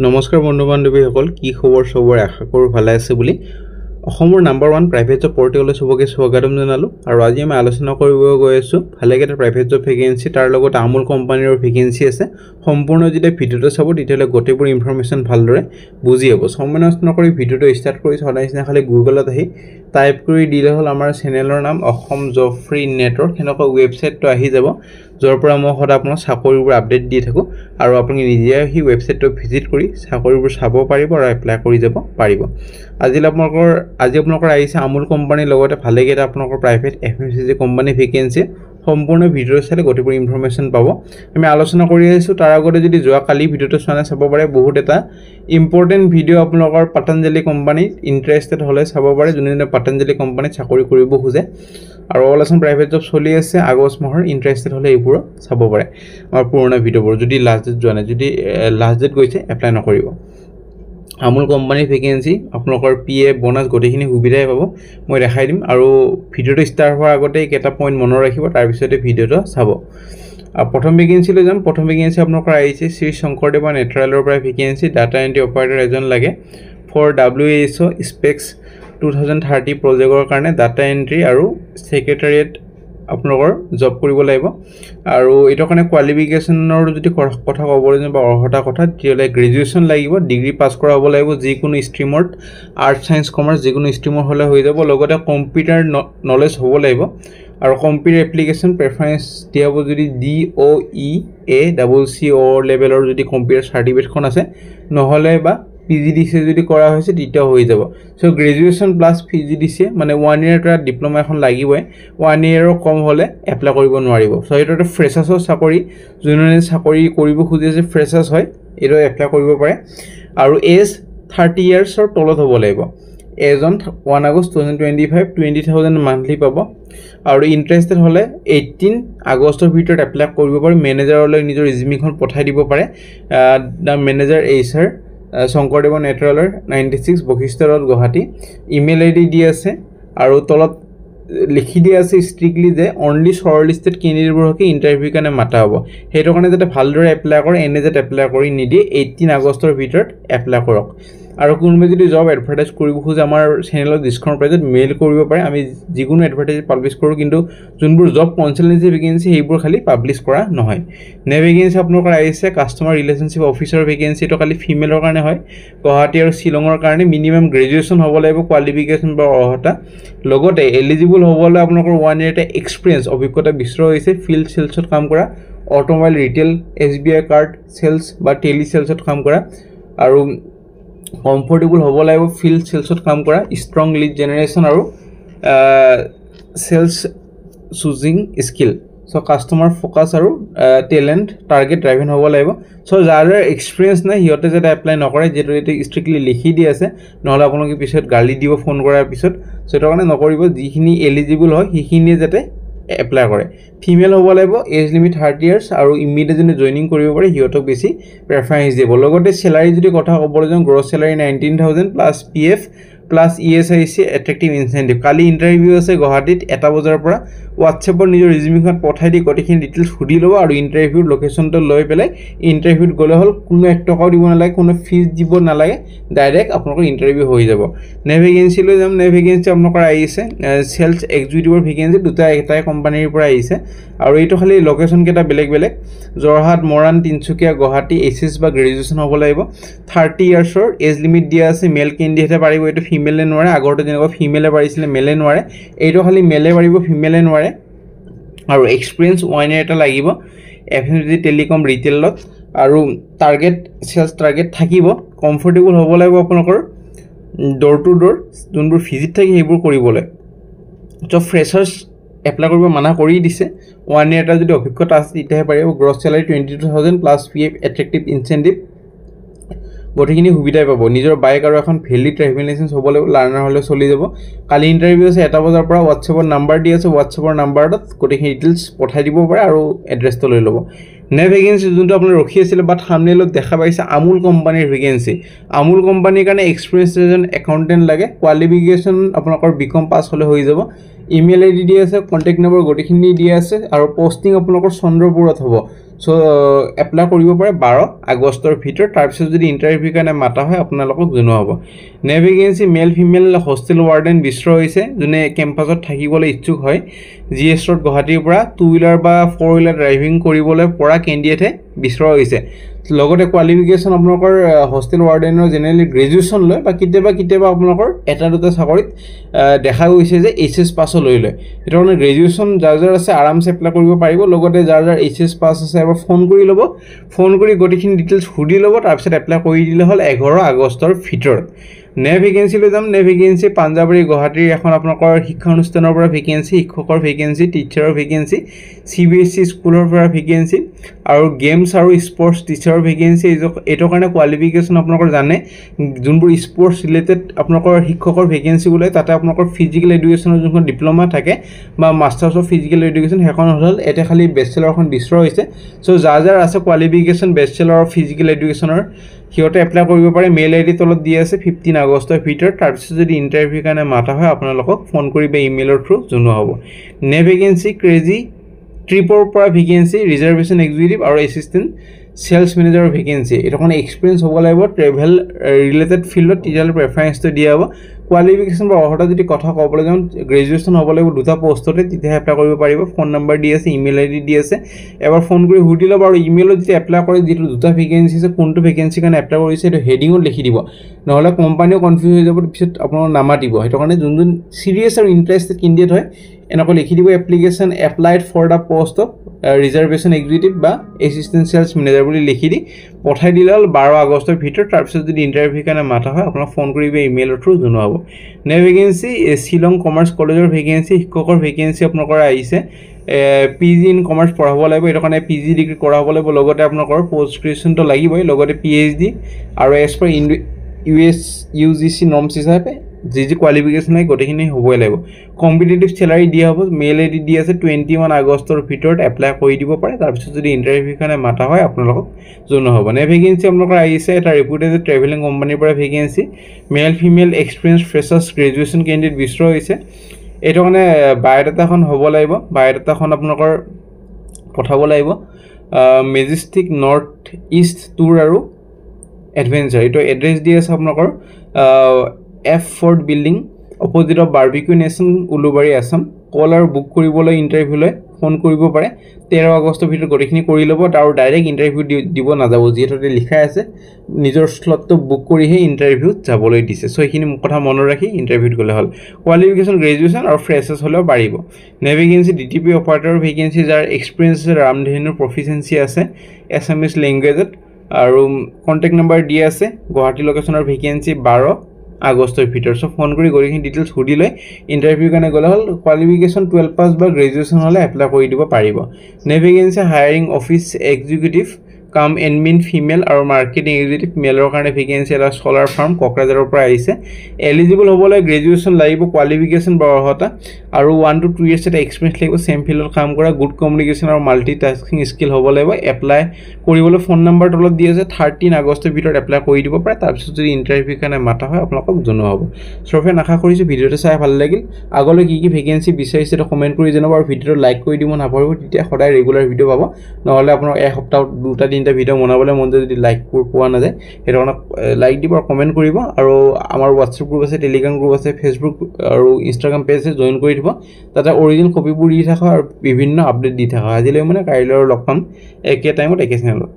নমস্কাৰ বন্ধু বান্ধৱীসকল কি খবৰ সবৰ আশা কৰোঁ ভালে আছে বুলি অসমৰ নাম্বাৰ 1 প্ৰাইভেট জব পৰ্টেললৈ সবকে স্বাগতম জনালো আৰু আজি আমি আলোচনা কৰিব গৈ আছো ভালেকেটা প্ৰাইভেট জব ভেকেন্সি তাৰ লগত আমুল কোম্পানীৰ ভেকেন্সি আছে সম্পূৰ্ণ যদি ভিডিওটো চাব তেতিয়ালে গোটেইবোৰ ইনফৰমেশন ভালদৰে বুজি হ'ব সময় নষ্ট নকৰি ভিডিওটো ষ্টাৰ্ট কৰি সদায়না খালি গুগলত আহি টাইপ কৰি দিলে হল আমাৰ চেনেলৰ নাম অসম জব ফ্ৰী নেটৱৰ্ক হেনকা ৱেবসাইটটো আহি যাব যৰ পৰা মই সদা আপোনাক চাকৰিবোৰ আপডেট দি থাকো আৰু আপুনি নিজে আহি ৱেবসাইটটো ভিজিট কৰি চাকৰিবোৰ চাব পাৰিব আৰু এপ্লাই কৰি যাব পাৰিব আজি আপোনালোকৰ আহিছে আমুল কোম্পানীৰ লগতে ভালেকেটা আপোনালোকৰ প্ৰাইভেট এফএমচিজি কোম্পানী ভেকেন্সি সম্পূৰ্ণ ভিডিও চালে গোটেইবোৰ ইনফৰমেশন পাব আমি আলোচনা কৰি আছো তাৰ আগতে যদি যোৱা কালি ভিডিওটো চানে চাব পাৰে বহুত এটা ইম্পৰ্টেন্ট ভিডিও আপোনালোকৰ পতঞ্জলি কোম্পানী ইন্টাৰেষ্টেড হলে চাব পাৰে যোনে পতঞ্জলি কোম্পানী চাকৰি কৰিব খুজে আৰু অল আসাম প্ৰাইভেট জব চলি আছে আগষ্ট মাহৰ ইন্টাৰেষ্টেড হলে এইবোৰ চাব পাৰে আমাৰ পুৰণা ভিডিওবোৰ যদি লাষ্ট ডেট যোৱা নাই যদি লাষ্ট ডেট গৈছে এপ্লাই নকৰিব আমুল কোম্পানী ভেকেন্সি আপোনালোকৰ পিএফ বোনাস গটেখিনি সুবিধাই পাব মই দেখাই দিম আৰু ভিডিওটো ষ্টাৰ্ট হোৱাৰ আগতে কেটা পইণ্ট মনত ৰাখিব তাৰ পিছতে ভিডিওটো চাব প্ৰথম ভেকেন্সি লৈ যাম প্ৰথম ভেকেন্সি আপোনালোকৰ আহিছে শ্ৰী শংকৰদেৱা নেট্ৰেলৰ পৰা ভেকেন্সি ডাটা এন্ট্ৰি অপাৰেটৰ এজন লাগে ফৰ WSO স্পেক্স 2030 প্ৰজেক্টৰ কাৰণে ডাটা এন্ট্ৰি আৰু সেক্ৰেটাৰিয়েট আপোনালোকৰ জব কৰিব লাগিব আৰু এটো কাৰণে কোৱালিফিকেশনৰ যদি কথা ক'বলৈ যাম বা অৰ্হতা কথা তেতিয়ালে গ্ৰেজুৱেচন লাগিব ডিগ্ৰী পাস কৰা হ'ব লাগিব যিকোনো ষ্ট্ৰীমত আৰ্টস সায়েন্স কমাৰ্চ যিকোনো ষ্ট্ৰীমৰ হলে হৈ যাব লগতে কম্পিউটাৰ নলেজ হ'ব লাগিব আৰু কম্পিউটাৰ এপ্লিকেশন প্ৰেফাৰেন্স দিয়াব যদি DOEA লেভেলৰ যদি কম্পিউটাৰ সাৰ্টিফিকেটখন আছে নহলে বা PGDC যদি কৰা হৈছে তেতিয়া হৈ যাব সো গ্ৰেজুৱেচন প্লাস PGDC মানে 1 ইয়াৰ এটা ডিপ্লোমা এখন লাগিবই 1 ইয়াৰৰ কম হলে এপ্লাই কৰিব নোৱাৰিব সো এটা ফ্ৰেছাৰ্ছৰ চাকৰি যোনে চাকৰি কৰিব খুজিছে ফ্ৰেছাৰ্ছ হয় এটো এপ্লাই কৰিব পাৰে আৰু এজ 30 ইয়াৰ্ছৰ তলত হ'ব লাগিব এজন 1 আগষ্ট 2025 20000 মান্থলি পাব আৰু ইন্টাৰেষ্টেড হলে 18 আগষ্টৰ ভিতৰত এপ্লাই কৰিব পাৰে মেনেজাৰলৈ নিজৰ ৰিজিউমিখন পঠাই দিব পাৰে দা মেনেজাৰ এইচাৰ শংকৰদেৱা নেট্ৰেলৰ 96 বৈশিষ্ট্য ৰোড গুৱাহাটী ইমেইল আইডি দি আছে আৰু তলত লিখি দিয়া আছে স্ট্ৰিক্টলি যে অনলি শৰ্টলিস্টেড ক্যান্ডিডেটবোৰকে ইন্টাৰভিউ কাৰণে মাতা হ'ব হেটো কাৰণে যাতে ভালদৰে এপ্লাই কৰে এনে যে এপ্লাই কৰি নিদি 18 আগষ্টৰ ভিতৰত এপ্লাই কৰক আৰু কোনোবাই যদি জব এডভাৰটাইজ কৰিব খুজে আমাৰ চেনেলৰ ডিসকাউন্ট প্ৰাইজত মেইল কৰিব পাৰে আমি যিকোনো এডভাৰটাইজ পাবলিশ কৰো কিন্তু যোনবোৰ জব কনসালটেন্সি ভেকেন্সি সেইবোৰ খালি পাবলিশ কৰা নহয় নে ভেকেন্সি আপোনালোকৰ আহিছে কাস্টমাৰ ৰিলেশনশিপ অফিচাৰ ভেকেন্সি তো খালি ফিমেলৰ কাৰণে হয় গুৱাহাটী আৰু শিলঙৰ কাৰণে মিনিমাম গ্ৰেজুৱেচন হ'ব লাগিব কোৱালিফিকেশন বা অৰ্হতা লগতে এলিজিবল হ'বলৈ আপোনালোকৰ 1 ইয়াৰ এক্সপেৰিয়েন্স অভিজ্ঞতা বিচৰা হৈছে ফিল্ড সেলছত কাম কৰা automobile retail SBI card cells বা টেলি সেলছত কাম কৰা আৰু কমফৰ্টেবল হ'ব লাগিব ফিল্ড সেলছত কাম কৰা ষ্ট্ৰং লিড জেনাৰেশন আৰু sales choosing skill so customer focus আৰু টেলেন্ট টাৰ্গেট ড্ৰাইভেন হ'ব লাগিব সো যাৰ এক্সপেৰিয়েন্স নাই হিয়তে যেটা এপ্লাই নকৰে যেটো এটো স্ট্ৰিক্টলি লিখি দি আছে নহলে আপোনালোকে পিছত গালি দিব ফোন কৰাৰ পিছত সেটো কাৰণে নকৰিব যিখিনি এলিজিবল হয় হিখিনি যেতে এপ্লাই কৰে ফিমেল হ'ব লাগিব এজ লিমিট 30 ইয়াৰ্স আৰু ইমিডিয়েটলি জয়েনিং কৰিব পাৰে হিয়তক বেছি প্ৰেফাৰেন্স দিব লগতে স্যালাৰি যদি কথা ক'বলৈ যাম gross salary 19000 plus PF plus ESIC attractive incentive কালি ইন্টাৰভিউ আছে গুৱাহাটীত 1 বজাৰ পৰা WhatsAppৰ নিজৰ ৰিজিউমিখন পঠাই দি গটেখিনি ডিটেইলছ সুধি লব আৰু ইন্টাৰভিউৰ লোকেশনটো লৈ পেলাই ইন্টাৰভিউত গলে হল কোনো 1 টকাও দিব নালাগে কোনো ফিজ দিব নালাগে ডাইৰেক্ট আপোনালোকৰ ইন্টাৰভিউ হৈ যাব নে ভেকেন্সি লৈ যাম নে ভেকেন্সি আপোনালোকৰ আহিছে সেলছ এক্সিকিউটিভৰ ভেকেন্সি দুটা এটাই কোম্পানীৰ পৰা আহিছে আৰু এইটো খালি লোকেশন কেটা বেলেগ বেলেগ জৰহাট মৰাণ তিনচুকীয়া গুৱাহাটী এসএস বা গ্ৰেজুৱেচন হ'ব লাগিব 30 ইয়াৰ্ছৰ এজ লিমিট দিয়া আছে মেল ক্যান্ডিডেটে পাৰিব এটো ফিমেলে নোৱাৰে আগতে যেনেকৈ ফিমেলে পাৰিছিল মেলে নোৱাৰে এইটো খালি মেলে পাৰিব ফিমেলে নোৱাৰে আৰু এক্সপেৰিয়েন্স 1 ইয়াৰ এটা লাগিব এফএমচিজি টেলিকম ৰিটেইলত আৰু টাৰ্গেট সেলছ টাৰ্গেট থাকিব কমফৰ্টেবল হ'ব লাগিব আপোনালোকৰ ডোৰ টু ডোৰ যোনবোৰ ভিজিট থাকে সেইবোৰ কৰিবলৈ তো ফ্ৰেছাৰ্ছ এপ্লাই কৰিব মানা কৰি দিছে 1 ইয়াৰ এটা যদি অভিজ্ঞতা আছে তেতিয়াহে পাৰিব gross salary 22000 plus PF attractive incentive গটেখিনি সুবিধাই পাব নিজৰ বাইক আৰু এখন ভ্যালিড ড্ৰাইভিং লাইসেন্স হ'ব লাগিব লাৰ্নাৰ হলে চলি যাব কালি ইন্টাৰভিউ আছে 1 বজাৰ পৰা WhatsAppৰ নাম্বাৰ দি আছে WhatsAppৰ নাম্বাৰত গটেখিনি ডিটেইলছ পঠাই দিব পাৰে আৰু এড্ৰেছটো লৈ ল'ব নে ভেকেন্সি যোনটো আপোনাৰ ৰখি আছিল বাট থাম্বনেলত দেখা পাইছে আমুল কোম্পানীৰ ভেকেন্সি আমুল কোম্পানীৰ কাৰণে এক্সপেৰিয়েন্স এজন একাউন্টেন্ট লাগে কোৱালিফিকেশন আপোনালোকৰ বিকম পাস হলে হৈ যাব ইমেইল আইডি দি আছে কন্টাক্ট নম্বৰ গটেখিনি দি আছে আৰু পোস্টিং আপোনালোকৰ চন্দ্ৰপুৰত হ'ব সো এপ্লাই কৰিব পাৰে 12 আগষ্টৰ ভিতৰত তাৰপিছত যদি ইণ্টাৰভিউ কাৰণে মাতা হয় আপোনালোকক জনোৱা হ'ব নে ভেকেন্সি মেল ফিমেল হোষ্টেল ওয়াৰ্ডেন বিচৰা হৈছে যোনে কেম্পাছত থাকিবলৈ ইচ্ছুক হয় জিএছ ৰোড গুৱাহাটীৰ পৰা 2 হুইলাৰ বা 4 হুইলাৰ ড্ৰাইভিং কৰিবলৈ পৰা কেণ্ডিডেটে বিচৰা হৈছে লগতে কোৱালিফিকেশ্যন আপোনালোকৰ হোষ্টেল ওয়াৰ্ডেনৰ জেনেৰেলি গ্ৰেজুৱেশ্যন লয় বা কেতিয়াবা আপোনালোকৰ এটা দুটা চাকৰিত দেখা গৈছে যে এইচএছ পাছো লৈ লয় এটা মানে গ্ৰেজুৱেশ্যন যাৰ আছে আৰামছে এপ্লাই কৰিব পাৰিব লগতে যাৰ এইচএছ পাছ আছে এবাৰ ফোন কৰি ল'ব ফোন কৰি গোটেইখিনি ডিটেইলছ সুধি ল'ব তাৰপিছত এপ্লাই কৰি দিলে হ'ল 11 আগষ্টৰ ভিতৰত নে ভেকেন্সি লৈ যাম নে ভেকেন্সি পাঞ্জাবাৰী গুৱাহাটীৰ এখন আপোনালোকৰ শিক্ষা অনুষ্ঠানৰ পৰা ভেকেন্সি শিক্ষকৰ ভেকেন্সি টিচাৰৰ ভেকেন্সি CBSE স্কুলৰ পৰা ভেকেন্সি আৰু গেমছ আৰু স্পৰ্টছ টিচাৰৰ ভেকেন্সি এইটোৰ কাৰণে কোৱালিফিকেশ্যন আপোনালোকৰ জানে যোনবোৰ স্পৰ্টছ ৰিলেটেড আপোনালোকৰ শিক্ষকৰ ভেকেন্সি ওলাই তাতে আপোনালোকৰ ফিজিকেল এডুকেশ্যনৰ যোনখন ডিপ্ল'মা থাকে বা মাষ্টাৰ্ছ অফ ফিজিকেল এডুকেশ্যন সেইখন হ'ল এটা খালি বেচেলাৰখন বিচৰা হৈছে সো যাৰ আছে কোৱালিফিকেশ্যন বেচেলাৰ অফ ফিজিকেল এডুকেশ্যনৰ হিয়তে এপ্লাই কৰিব পাৰে মেইল আইডি তলত দি আছে 15 আগষ্টৰ ভিতৰত তাৰপিছত যদি ইণ্টাৰভিউ কাৰণে মাতা হয় আপোনালোকক ফোন কৰি বা ইমেইলৰ থ্ৰু জনোৱা হ'ব নে ভেকেন্সি ক্ৰেজি ট্ৰিপৰ পৰা ভেকেন্সি ৰিজাৰ্ভেশ্যন এক্সিকিউটিভ আৰু এছিষ্টেণ্ট সেলছ মেনেজাৰৰ ভেকেন্সি এটা কোনো এক্সপিৰিয়েন্স হ'ব লাগিব ট্ৰেভেল ৰিলেটেড ফিল্ডত তেতিয়ালে প্ৰেফাৰেন্সটো দিয়া হ'ব কোৱালিফিকেশ্যন বা অৰ্হতা যদি কথা ক'বলৈ যাওঁ গ্ৰেজুৱেশ্যন হ'ব লাগিব দুটা পোষ্টতে তেতিয়া এপ্লাই কৰিব পাৰিব ফোন নম্বৰ দি আছে ইমেইল আইডি দি আছে এবাৰ ফোন কৰি সুধি ল'ব আৰু ইমেইলত যেতিয়া এপ্লাই কৰে যিটো দুটা ভেকেন্সি আছে কোনটো ভেকেন্সি কাৰণে এপ্লাই কৰিছে সেইটো হেডিঙত লিখি দিব নহ'লে কোম্পানীও কনফিউজ হৈ যাব পিছত আপোনাক নামাতিব সেইটো কাৰণে যোন সিৰিয়াছ আৰু ইণ্টাৰেষ্টেড কেণ্ডিডেট হয় এনেকৈ লিখি দিব application applied for the post of reservation executive বা এছিষ্টেণ্ট সেলছ মেনেজাৰ বুলি লিখি দি পঠাই দিলে 12 আগষ্টৰ ভিতৰত তাৰপিছত যদি ইণ্টাৰভিউ কাৰণে মাতা হয় আপোনাক ফোন কৰিব ইমেইলৰ থ্ৰু জনোৱা হ'ব নে ভেকেন্সি শিলং কমাৰ্চ কলেজৰ ভেকেন্সি শিক্ষকৰ ভেকেন্সি আপোনালোকৰ আহিছে PG ইন কমাৰ্চ পঢ়াব লাগিব এটা কাৰণে PG ডিগ্ৰী কৰা হ'ব লাগিব লগতে আপোনালোকৰ পোষ্ট গ্ৰেজুৱেশ্যনটো লাগিবই লগতে PhD আৰু এছ পাৰ US UGC নৰ্মছ হিচাপে যি কোৱালিফিকেশ্যন লাগে গোটেইখিনি হ'বই লাগিব কম্পিটিটিভ চেলাৰী দিয়া হ'ব মেইল আইডি দি আছে 21 আগষ্টৰ ভিতৰত এপ্লাই কৰি দিব পাৰে তাৰপিছত যদি ইণ্টাৰভিউ কাৰণে মাতা হয় আপোনালোকক জনোৱা হ'ব নে ভেকেন্সি আপোনালোকৰ আহিছে এটা ৰেপুটেড ট্ৰেভেলিং কোম্পানীৰ পৰা vacancy male female experience freshers graduation candidate বিচৰা হৈছে এইটো মানে বায়োডাটাখন হ'ব লাগিব বায়োডাটাখন আপোনালোকৰ পঠাব লাগিব মেজেষ্টিক নৰ্থ ইষ্ট টুৰ আৰু এডভেঞ্চাৰ এইটো এড্ৰেছ দি আছে আপোনালোকৰ F Ford building opposite of barbecue nation Ulubari Assam call আৰু বুক কৰিবলৈ ইণ্টাৰভিউলৈ ফোন কৰিব পাৰে 13 আগষ্টৰ ভিতৰত গোটেইখিনি কৰি ল'ব আৰু ডাইৰেক্ট ইণ্টাৰভিউ দিব নাযাব যিহেতু লিখা আছে নিজৰ স্লটটো বুক কৰিহে ইণ্টাৰভিউত যাবলৈ দিছে সো এইখিনি কথা মনত ৰাখি ইণ্টাৰভিউত গ'লে হ'ল কোৱালিফিকেশ্যন গ্ৰেজুৱেশ্যন আৰু ফ্ৰেছাৰ্ছ হ'লেও পাৰিব নে ভেকেন্সি DTP অপাৰেটৰৰ ভেকেন্সি যাৰ এক্সপিৰিয়েন্স আছে ৰামধেনুৰ প্ৰফিচিয়েঞ্চি আছে SMS লেংগুৱেজত আৰু কণ্টেক্ট নম্বৰ দি আছে গুৱাহাটী লোকেশ্যনৰ ভেকেন্সি 12 আগষ্টৰ ভিতৰত সো ফোন কৰি গোটেইখিনি ডিটেইলছ সুধি লৈ ইণ্টাৰভিউ কাৰণে গ'লে হ'ল কোৱালিফিকেশ্যন 12 পাছ বা গ্ৰেজুৱেশ্যন হ'লে এপ্লাই কৰি দিব পাৰিব নে ভেকেন্সি হায়াৰিং অফিচ এক্সিকিউটিভ কাম এডমিন ফিমেল আৰু মাৰ্কেটিং এক্সিকিউটিভ মেলৰ কাৰণে ভেকেন্সি এটা সোলাৰ ফাৰ্ম কোকৰাঝাৰৰ পৰা আহিছে এলিজিবল হ'বলৈ গ্ৰেজুৱেশ্যন লাগিব কোৱালিফিকেশ্যন বা অৰ্হতা আৰু 1 to 2 ইয়াৰ্ছ এটা এক্সপিৰিয়েন্স লাগিব সেম ফিল্ডত কাম কৰা গুড কমিউনিকেশ্যন আৰু মাল্টিটাস্কিং স্কিল হ'ব লাগিব এপ্লাই কৰিবলৈ ফোন নম্বৰ তলত দি আছে 13 আগষ্টৰ ভিতৰত এপ্লাই কৰি দিব পাৰে তাৰপিছত যদি ইণ্টাৰভিউ কাৰণে মাতা হয় আপোনালোকক জনোৱা হ'ব সফে আশা কৰিছোঁ ভিডিঅ'টো চাই ভাল লাগিল আগলৈ কি ভেকেন্সি বিচাৰিছে এটা কমেন্ট কৰি জনাব আৰু ভিডিঅ'টো লাইক কৰি দিব নাপাহৰিব তেতিয়া সদায় ৰেগুলাৰ ভিডিঅ' পাব নহ'লে আপোনাৰ এক সপ্তাহত দুটা তিনিটা ভিডিঅ' বনাবলৈ মন যায় যদি লাইক পোৱা নাযায় সেইটো কাৰণে লাইক দিব আৰু কমেন্ট কৰিব আৰু আমাৰ WhatsApp গ্ৰুপ আছে টেলিগ্ৰাম গ্ৰুপ আছে ফেচবুক আৰু ইনষ্টাগ্ৰাম পেজ আছে জয়েন কৰি দিব তাতে অৰিজিনেল কপিবোৰ দি থাকা আৰু বিভিন্ন আপডেট দি থাকা আজিলৈ মানে কাইলৈ লগ পাম একে টাইমত একে চেনেলত